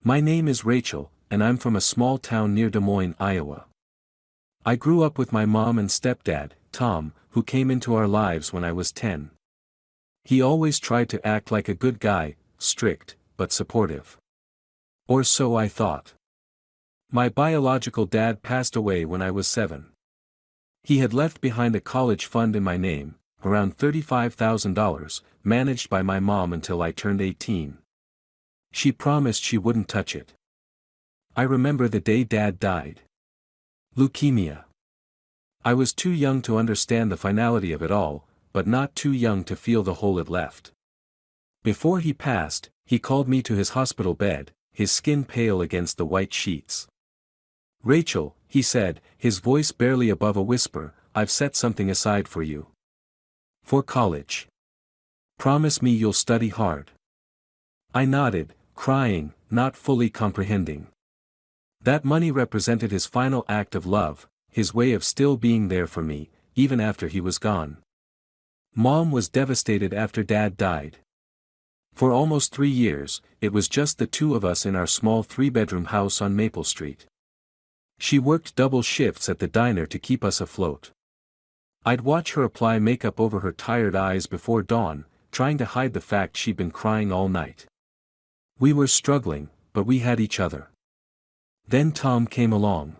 My name is Rachel, and I'm from a small town near Des Moines, Iowa. I grew up with my mom and stepdad, Tom, who came into our lives when I was 10. He always tried to act like a good guy, strict, but supportive. Or so I thought. My biological dad passed away when I was 7. He had left behind a college fund in my name, around $35,000, managed by my mom until I turned 18. She promised she wouldn't touch it. I remember the day Dad died. Leukemia. I was too young to understand the finality of it all, but not too young to feel the hole it left. Before he passed, he called me to his hospital bed, his skin pale against the white sheets. "Rachel," he said, his voice barely above a whisper, "I've set something aside for you. For college. Promise me you'll study hard." I nodded, crying, not fully comprehending. That money represented his final act of love, his way of still being there for me, even after he was gone. Mom was devastated after Dad died. For almost 3 years, it was just the two of us in our small 3-bedroom house on Maple Street. She worked double shifts at the diner to keep us afloat. I'd watch her apply makeup over her tired eyes before dawn, trying to hide the fact she'd been crying all night. We were struggling, but we had each other. Then Tom came along.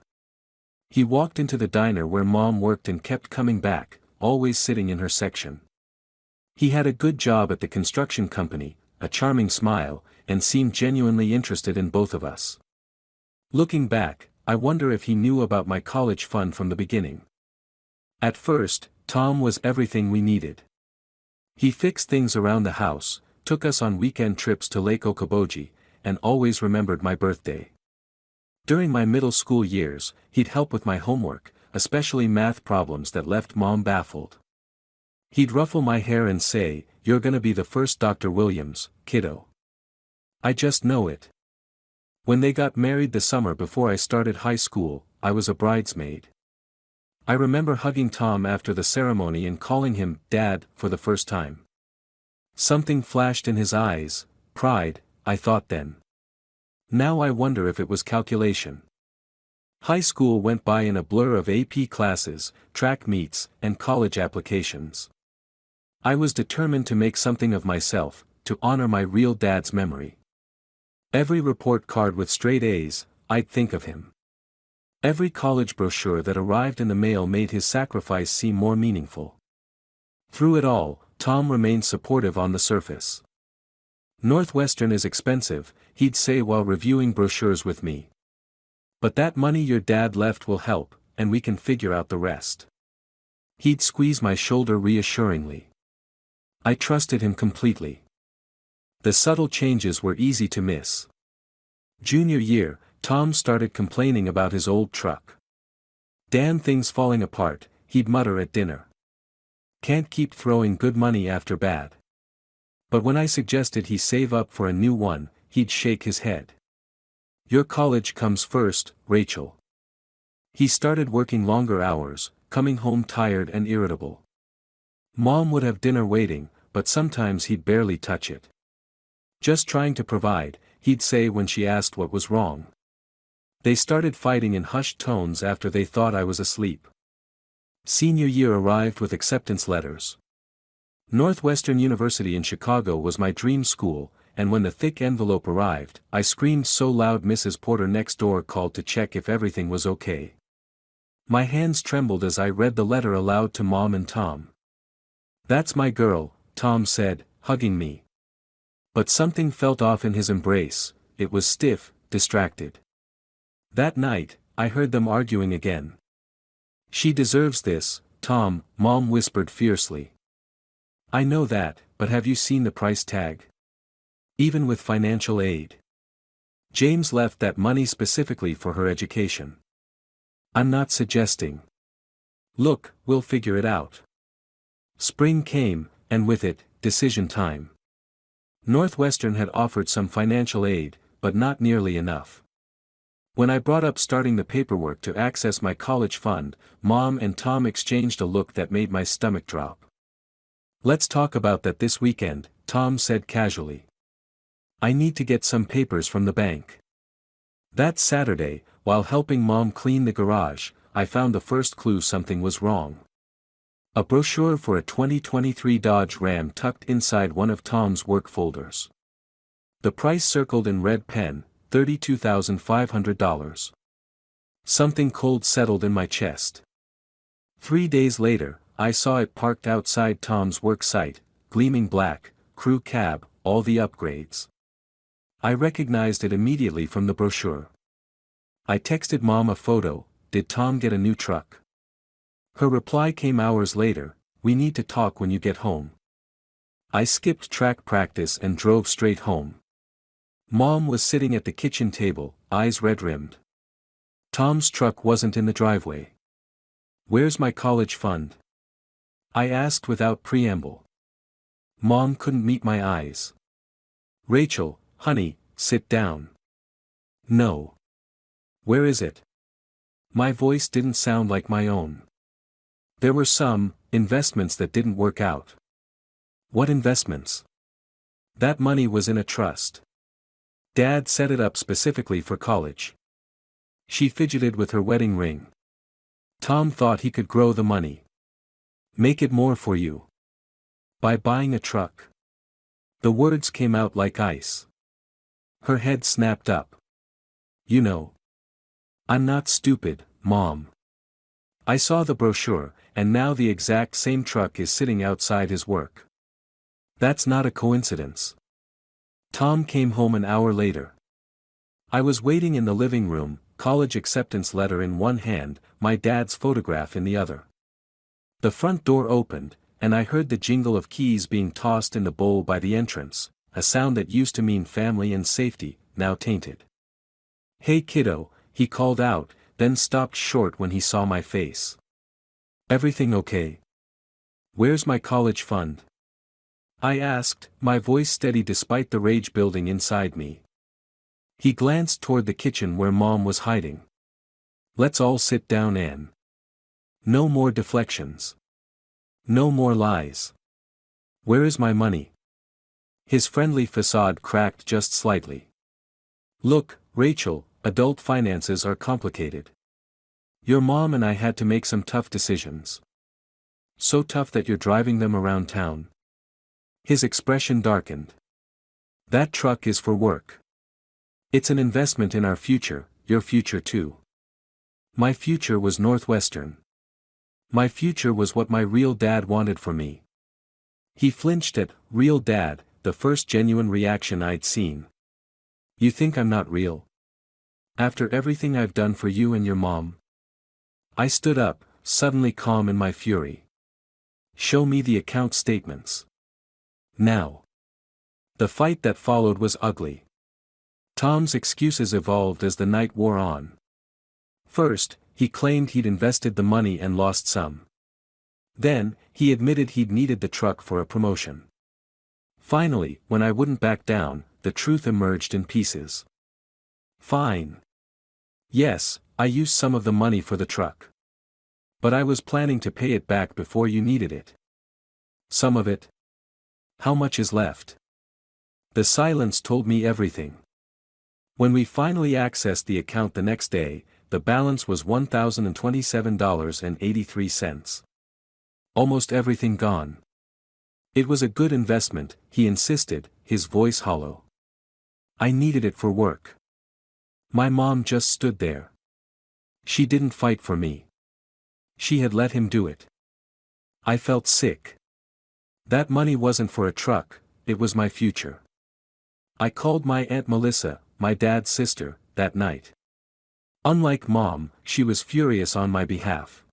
He walked into the diner where Mom worked and kept coming back, always sitting in her section. He had a good job at the construction company, a charming smile, and seemed genuinely interested in both of us. Looking back, I wonder if he knew about my college fund from the beginning. At first, Tom was everything we needed. He fixed things around the house, took us on weekend trips to Lake Okoboji, and always remembered my birthday. During my middle school years, he'd help with my homework, especially math problems that left Mom baffled. He'd ruffle my hair and say, "You're gonna be the first Dr. Williams, kiddo. I just know it." When they got married the summer before I started high school, I was a bridesmaid. I remember hugging Tom after the ceremony and calling him Dad for the first time. Something flashed in his eyes, pride, I thought then. Now I wonder if it was calculation. High school went by in a blur of AP classes, track meets, and college applications. I was determined to make something of myself, to honor my real dad's memory. Every report card with straight A's, I'd think of him. Every college brochure that arrived in the mail made his sacrifice seem more meaningful. Through it all, Tom remained supportive on the surface. "Northwestern is expensive," he'd say while reviewing brochures with me. "But that money your dad left will help, and we can figure out the rest." He'd squeeze my shoulder reassuringly. I trusted him completely. The subtle changes were easy to miss. Junior year, Tom started complaining about his old truck. "Damn thing's falling apart," he'd mutter at dinner. "Can't keep throwing good money after bad." But when I suggested he save up for a new one, he'd shake his head. "Your college comes first, Rachel." He started working longer hours, coming home tired and irritable. Mom would have dinner waiting, but sometimes he'd barely touch it. "Just trying to provide," he'd say when she asked what was wrong. They started fighting in hushed tones after they thought I was asleep. Senior year arrived with acceptance letters. Northwestern University in Chicago was my dream school, and when the thick envelope arrived, I screamed so loud Mrs. Porter next door called to check if everything was okay. My hands trembled as I read the letter aloud to Mom and Tom. "That's my girl," Tom said, hugging me. But something felt off in his embrace, it was stiff, distracted. That night, I heard them arguing again. "She deserves this, Tom," Mom whispered fiercely. "I know that, but have you seen the price tag? Even with financial aid. James left that money specifically for her education." "I'm not suggesting. Look, we'll figure it out." Spring came, and with it, decision time. Northwestern had offered some financial aid, but not nearly enough. When I brought up starting the paperwork to access my college fund, Mom and Tom exchanged a look that made my stomach drop. "Let's talk about that this weekend," Tom said casually. "I need to get some papers from the bank." That Saturday, while helping Mom clean the garage, I found the first clue something was wrong. A brochure for a 2023 Dodge Ram tucked inside one of Tom's work folders. The price circled in red pen, $32,500. Something cold settled in my chest. 3 days later, I saw it parked outside Tom's work site, gleaming black, crew cab, all the upgrades. I recognized it immediately from the brochure. I texted Mom a photo. Did Tom get a new truck? Her reply came hours later, we need to talk when you get home. I skipped track practice and drove straight home. Mom was sitting at the kitchen table, eyes red-rimmed. Tom's truck wasn't in the driveway. Where's my college fund? I asked without preamble. Mom couldn't meet my eyes. Rachel, honey, sit down. No. Where is it? My voice didn't sound like my own. There were some investments that didn't work out. What investments? That money was in a trust. Dad set it up specifically for college. She fidgeted with her wedding ring. Tom thought he could grow the money. Make it more for you. By buying a truck. The words came out like ice. Her head snapped up. You know. I'm not stupid, Mom. I saw the brochure, and now the exact same truck is sitting outside his work. That's not a coincidence. Tom came home an hour later. I was waiting in the living room, college acceptance letter in one hand, my dad's photograph in the other. The front door opened, and I heard the jingle of keys being tossed in the bowl by the entrance, a sound that used to mean family and safety, now tainted. Hey kiddo, he called out, then stopped short when he saw my face. Everything okay? Where's my college fund? I asked, my voice steady despite the rage building inside me. He glanced toward the kitchen where Mom was hiding. Let's all sit down, Ann. No more deflections. No more lies. Where is my money? His friendly facade cracked just slightly. Look, Rachel, adult finances are complicated. Your mom and I had to make some tough decisions. So tough that you're driving them around town. His expression darkened. That truck is for work. It's an investment in our future, your future too. My future was Northwestern. My future was what my real dad wanted for me. He flinched at real dad, the first genuine reaction I'd seen. You think I'm not real? After everything I've done for you and your mom? I stood up, suddenly calm in my fury. Show me the account statements. Now. The fight that followed was ugly. Tom's excuses evolved as the night wore on. First, he claimed he'd invested the money and lost some. Then, he admitted he'd needed the truck for a promotion. Finally, when I wouldn't back down, the truth emerged in pieces. Fine. Yes, I used some of the money for the truck. But I was planning to pay it back before you needed it. Some of it? How much is left? The silence told me everything. When we finally accessed the account the next day, the balance was $1,027.83. Almost everything gone. It was a good investment, he insisted, his voice hollow. I needed it for work. My mom just stood there. She didn't fight for me. She had let him do it. I felt sick. That money wasn't for a truck, it was my future. I called my Aunt Melissa, my dad's sister, that night. Unlike Mom, she was furious on my behalf.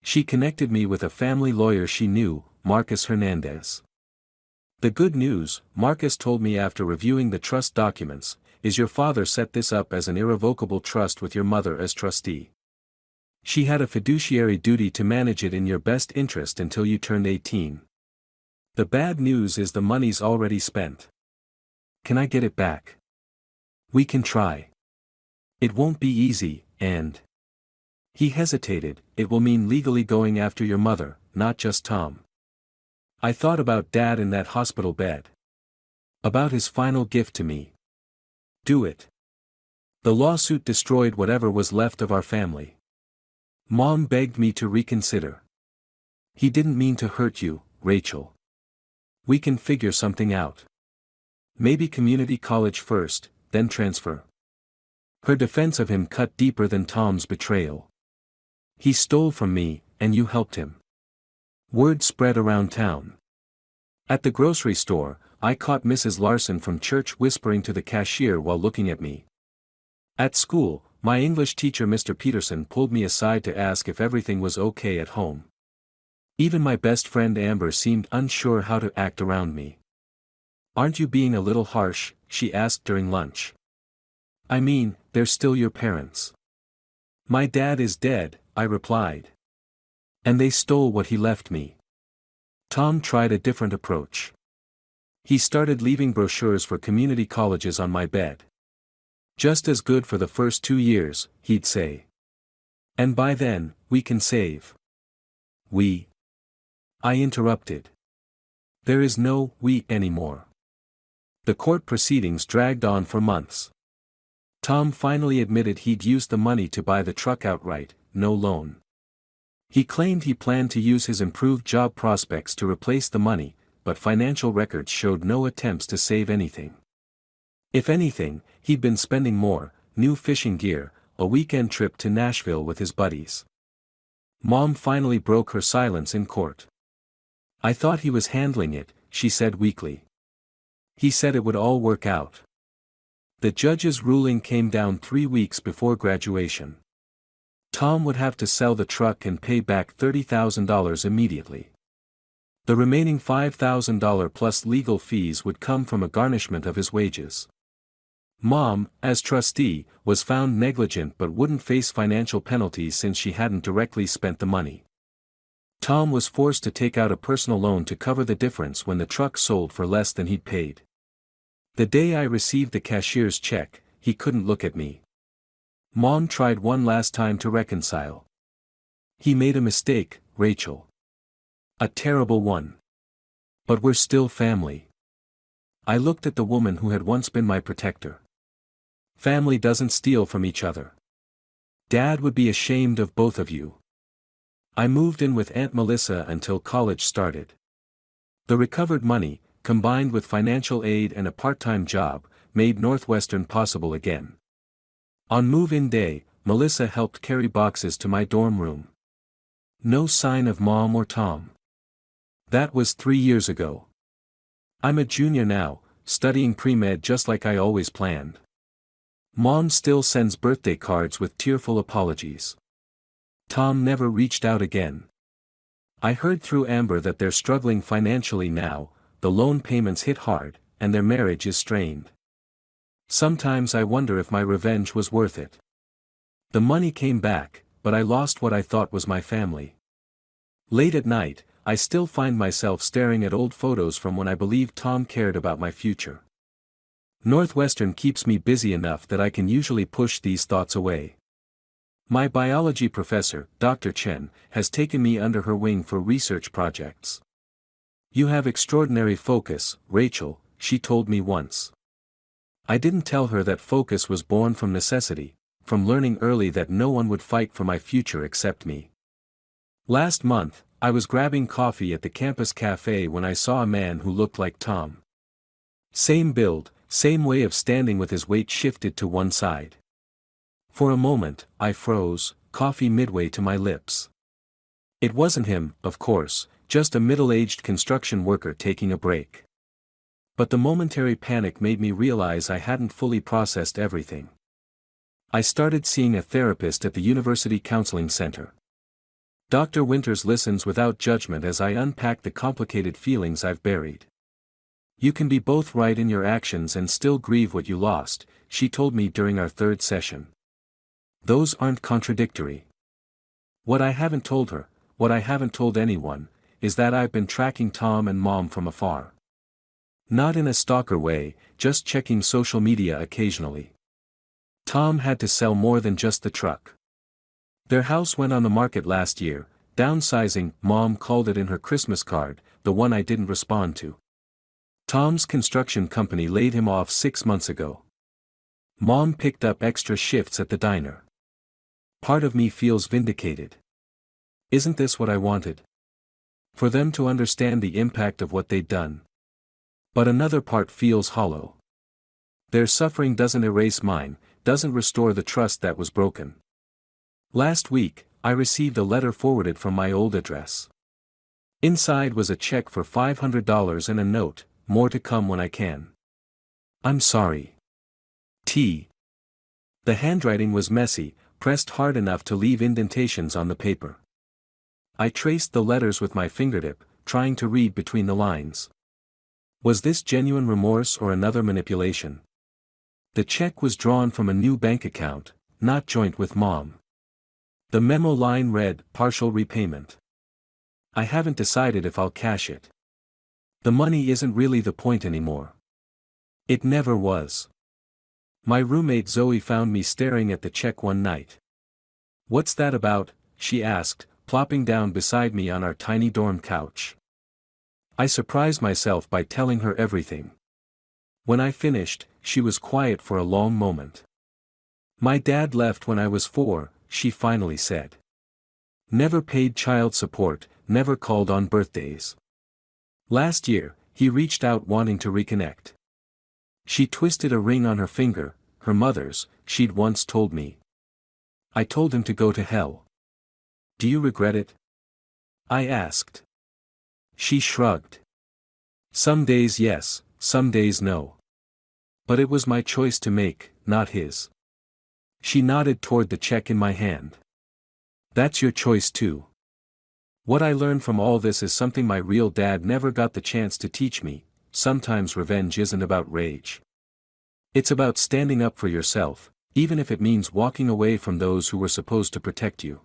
She connected me with a family lawyer she knew, Marcus Hernandez. The good news, Marcus told me after reviewing the trust documents, is your father set this up as an irrevocable trust with your mother as trustee. She had a fiduciary duty to manage it in your best interest until you turned 18. The bad news is the money's already spent. Can I get it back? We can try. It won't be easy, and... He hesitated, it will mean legally going after your mother, not just Tom. I thought about Dad in that hospital bed. About his final gift to me. Do it. The lawsuit destroyed whatever was left of our family. Mom begged me to reconsider. He didn't mean to hurt you, Rachel. We can figure something out. Maybe community college first, then transfer. Her defense of him cut deeper than Tom's betrayal. He stole from me, and you helped him. Word spread around town. At the grocery store, I caught Mrs. Larson from church whispering to the cashier while looking at me. At school, my English teacher Mr. Peterson pulled me aside to ask if everything was okay at home. Even my best friend Amber seemed unsure how to act around me. "Aren't you being a little harsh?" she asked during lunch. "I mean, they're still your parents." "My dad is dead," I replied. "And they stole what he left me." Tom tried a different approach. He started leaving brochures for community colleges on my bed. "Just as good for the first 2 years," he'd say. "And by then, we can save." "We?" I interrupted. There is no "we" anymore. The court proceedings dragged on for months. Tom finally admitted he'd used the money to buy the truck outright, no loan. He claimed he planned to use his improved job prospects to replace the money, but financial records showed no attempts to save anything. If anything, he'd been spending more: new fishing gear, a weekend trip to Nashville with his buddies. Mom finally broke her silence in court. "I thought he was handling it," she said weakly. "He said it would all work out." The judge's ruling came down 3 weeks before graduation. Tom would have to sell the truck and pay back $30,000 immediately. The remaining $5,000 plus legal fees would come from a garnishment of his wages. Mom, as trustee, was found negligent but wouldn't face financial penalties since she hadn't directly spent the money. Tom was forced to take out a personal loan to cover the difference when the truck sold for less than he'd paid. The day I received the cashier's check, he couldn't look at me. Mom tried one last time to reconcile. "He made a mistake, Rachel. A terrible one. But we're still family." I looked at the woman who had once been my protector. "Family doesn't steal from each other. Dad would be ashamed of both of you." I moved in with Aunt Melissa until college started. The recovered money, combined with financial aid and a part-time job, made Northwestern possible again. On move-in day, Melissa helped carry boxes to my dorm room. No sign of Mom or Tom. That was 3 years ago. I'm a junior now, studying pre-med just like I always planned. Mom still sends birthday cards with tearful apologies. Tom never reached out again. I heard through Amber that they're struggling financially now, the loan payments hit hard, and their marriage is strained. Sometimes I wonder if my revenge was worth it. The money came back, but I lost what I thought was my family. Late at night, I still find myself staring at old photos from when I believed Tom cared about my future. Northwestern keeps me busy enough that I can usually push these thoughts away. My biology professor, Dr. Chen, has taken me under her wing for research projects. "You have extraordinary focus, Rachel," she told me once. I didn't tell her that focus was born from necessity, from learning early that no one would fight for my future except me. Last month, I was grabbing coffee at the campus cafe when I saw a man who looked like Tom. Same build, same way of standing with his weight shifted to one side. For a moment, I froze, coffee midway to my lips. It wasn't him, of course, just a middle-aged construction worker taking a break. But the momentary panic made me realize I hadn't fully processed everything. I started seeing a therapist at the University Counseling Center. Dr. Winters listens without judgment as I unpack the complicated feelings I've buried. "You can be both right in your actions and still grieve what you lost," she told me during our 3rd session. Those aren't contradictory. What I haven't told her, what I haven't told anyone, is that I've been tracking Tom and Mom from afar. Not in a stalker way, just checking social media occasionally. Tom had to sell more than just the truck. Their house went on the market last year, downsizing, Mom called it in her Christmas card, the one I didn't respond to. Tom's construction company laid him off 6 months ago. Mom picked up extra shifts at the diner. Part of me feels vindicated. Isn't this what I wanted? For them to understand the impact of what they'd done. But another part feels hollow. Their suffering doesn't erase mine, doesn't restore the trust that was broken. Last week, I received a letter forwarded from my old address. Inside was a check for $500 and a note, more to come when I can. I'm sorry. T. The handwriting was messy, pressed hard enough to leave indentations on the paper. I traced the letters with my fingertip, trying to read between the lines. Was this genuine remorse or another manipulation? The check was drawn from a new bank account, not joint with Mom. The memo line read, partial repayment. I haven't decided if I'll cash it. The money isn't really the point anymore. It never was. My roommate Zoe found me staring at the check one night. "What's that about?" she asked, plopping down beside me on our tiny dorm couch. I surprised myself by telling her everything. When I finished, she was quiet for a long moment. "My dad left when I was 4, she finally said. Never paid child support, never called on birthdays. Last year, he reached out wanting to reconnect. She twisted a ring on her finger, her mother's, she'd once told me. I told him to go to hell. Do you regret it? I asked. She shrugged. Some days yes, some days no. But it was my choice to make, not his. She nodded toward the check in my hand. That's your choice too. What I learned from all this is something my real dad never got the chance to teach me. Sometimes revenge isn't about rage. It's about standing up for yourself, even if it means walking away from those who were supposed to protect you.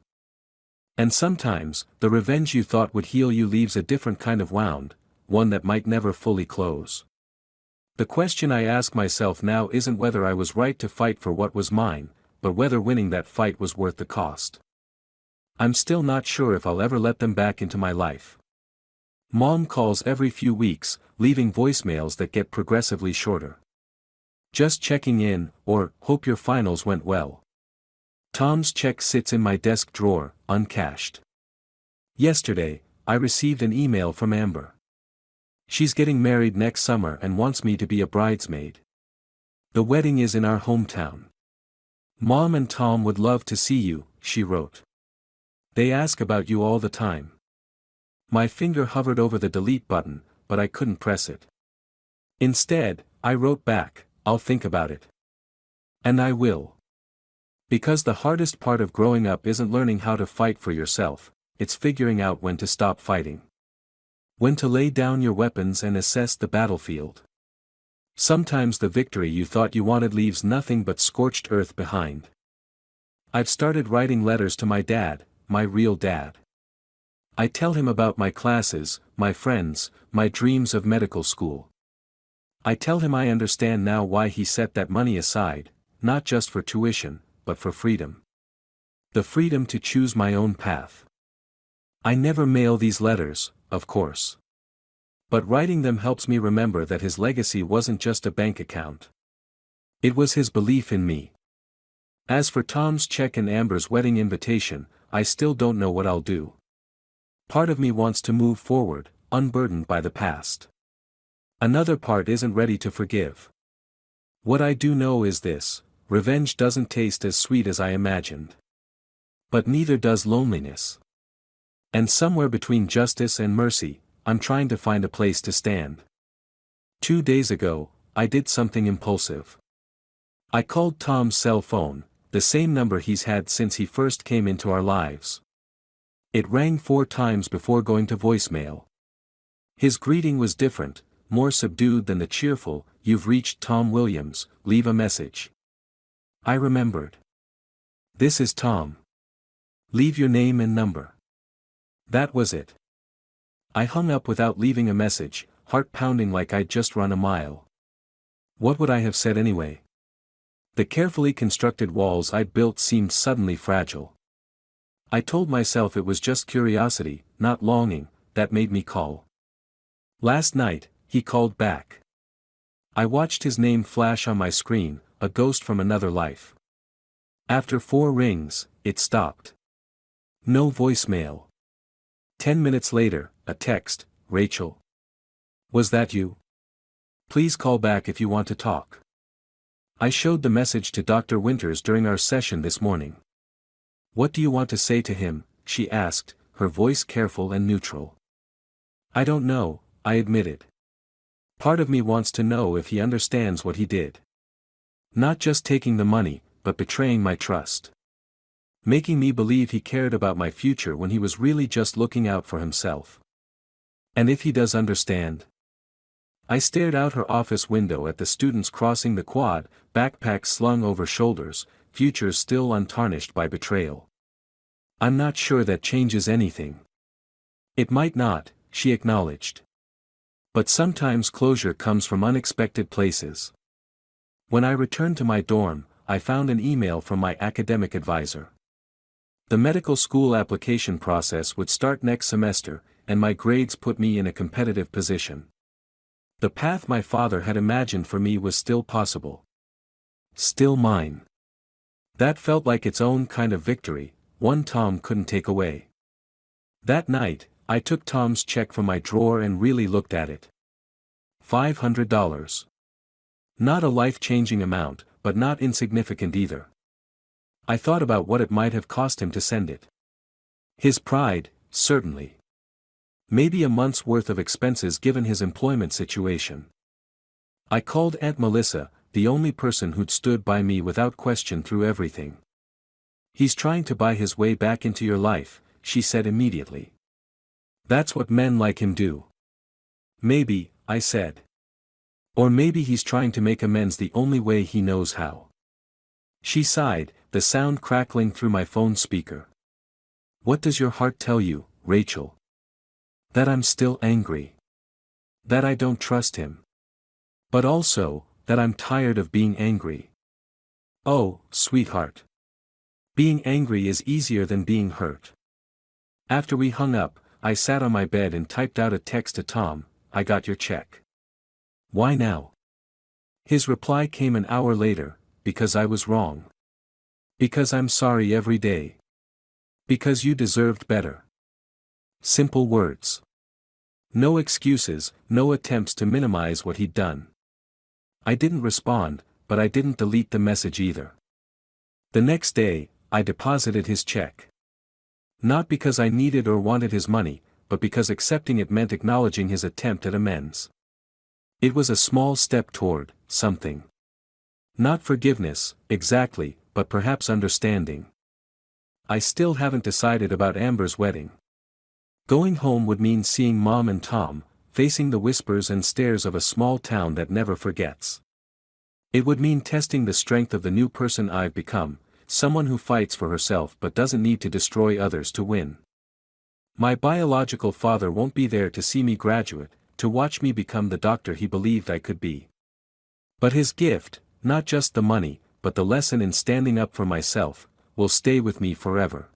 And sometimes, the revenge you thought would heal you leaves a different kind of wound, one that might never fully close. The question I ask myself now isn't whether I was right to fight for what was mine, but whether winning that fight was worth the cost. I'm still not sure if I'll ever let them back into my life. Mom calls every few weeks, leaving voicemails that get progressively shorter. Just checking in, or, hope your finals went well. Tom's check sits in my desk drawer, uncashed. Yesterday, I received an email from Amber. She's getting married next summer and wants me to be a bridesmaid. The wedding is in our hometown. Mom and Tom would love to see you, she wrote. They ask about you all the time. My finger hovered over the delete button, but I couldn't press it. Instead, I wrote back, I'll think about it. And I will. Because the hardest part of growing up isn't learning how to fight for yourself, it's figuring out when to stop fighting. When to lay down your weapons and assess the battlefield. Sometimes the victory you thought you wanted leaves nothing but scorched earth behind. I've started writing letters to my dad, my real dad. I tell him about my classes, my friends, my dreams of medical school. I tell him I understand now why he set that money aside, not just for tuition, but for freedom. The freedom to choose my own path. I never mail these letters, of course. But writing them helps me remember that his legacy wasn't just a bank account. It was his belief in me. As for Tom's check and Amber's wedding invitation, I still don't know what I'll do. Part of me wants to move forward, unburdened by the past. Another part isn't ready to forgive. What I do know is this: revenge doesn't taste as sweet as I imagined. But neither does loneliness. And somewhere between justice and mercy, I'm trying to find a place to stand. 2 days ago, I did something impulsive. I called Tom's cell phone, the same number he's had since he first came into our lives. It rang 4 times before going to voicemail. His greeting was different, more subdued than the cheerful, "You've reached Tom Williams, leave a message." I remembered. "This is Tom. Leave your name and number." That was it. I hung up without leaving a message, heart pounding like I'd just run a mile. What would I have said anyway? The carefully constructed walls I'd built seemed suddenly fragile. I told myself it was just curiosity, not longing, that made me call. Last night, he called back. I watched his name flash on my screen, a ghost from another life. After 4 rings, it stopped. No voicemail. 10 minutes later, a text, "Rachel. Was that you? Please call back if you want to talk." I showed the message to Dr. Winters during our session this morning. "What do you want to say to him?" she asked, her voice careful and neutral. "I don't know," I admitted. "Part of me wants to know if he understands what he did. Not just taking the money, but betraying my trust. Making me believe he cared about my future when he was really just looking out for himself. And if he does understand?" I stared out her office window at the students crossing the quad, backpacks slung over shoulders, futures still untarnished by betrayal. "I'm not sure that changes anything." "It might not," she acknowledged. "But sometimes closure comes from unexpected places." When I returned to my dorm, I found an email from my academic advisor. The medical school application process would start next semester, and my grades put me in a competitive position. The path my father had imagined for me was still possible. Still mine. That felt like its own kind of victory, one Tom couldn't take away. That night, I took Tom's check from my drawer and really looked at it. $500. Not a life-changing amount, but not insignificant either. I thought about what it might have cost him to send it. His pride, certainly. Maybe a month's worth of expenses given his employment situation. I called Aunt Melissa, the only person who'd stood by me without question through everything. "He's trying to buy his way back into your life," she said immediately. "That's what men like him do." "Maybe," I said. "Or maybe he's trying to make amends the only way he knows how." She sighed, the sound crackling through my phone speaker. "What does your heart tell you, Rachel?" "That I'm still angry. That I don't trust him. But also, that I'm tired of being angry." "Oh, sweetheart. Being angry is easier than being hurt." After we hung up, I sat on my bed and typed out a text to Tom, "I got your check." "Why now?" His reply came an hour later, "Because I was wrong. Because I'm sorry every day. Because you deserved better." Simple words. No excuses, no attempts to minimize what he'd done. I didn't respond, but I didn't delete the message either. The next day, I deposited his check. Not because I needed or wanted his money, but because accepting it meant acknowledging his attempt at amends. It was a small step toward something. Not forgiveness, exactly, but perhaps understanding. I still haven't decided about Amber's wedding. Going home would mean seeing Mom and Tom, facing the whispers and stares of a small town that never forgets. It would mean testing the strength of the new person I've become, someone who fights for herself but doesn't need to destroy others to win. My biological father won't be there to see me graduate, to watch me become the doctor he believed I could be. But his gift, not just the money, but the lesson in standing up for myself, will stay with me forever.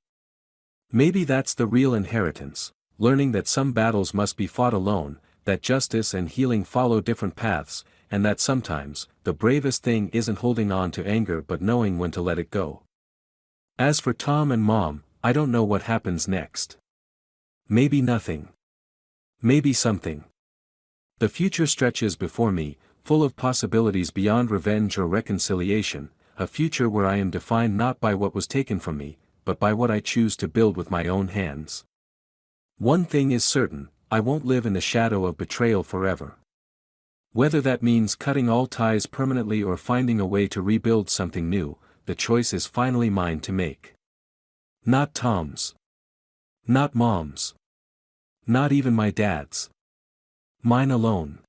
Maybe that's the real inheritance, learning that some battles must be fought alone, that justice and healing follow different paths, and that sometimes, the bravest thing isn't holding on to anger but knowing when to let it go. As for Tom and Mom, I don't know what happens next. Maybe nothing. Maybe something. The future stretches before me, full of possibilities beyond revenge or reconciliation, a future where I am defined not by what was taken from me, but by what I choose to build with my own hands. One thing is certain, I won't live in the shadow of betrayal forever. Whether that means cutting all ties permanently or finding a way to rebuild something new, the choice is finally mine to make. Not Tom's. Not Mom's. Not even my dad's. Mine alone.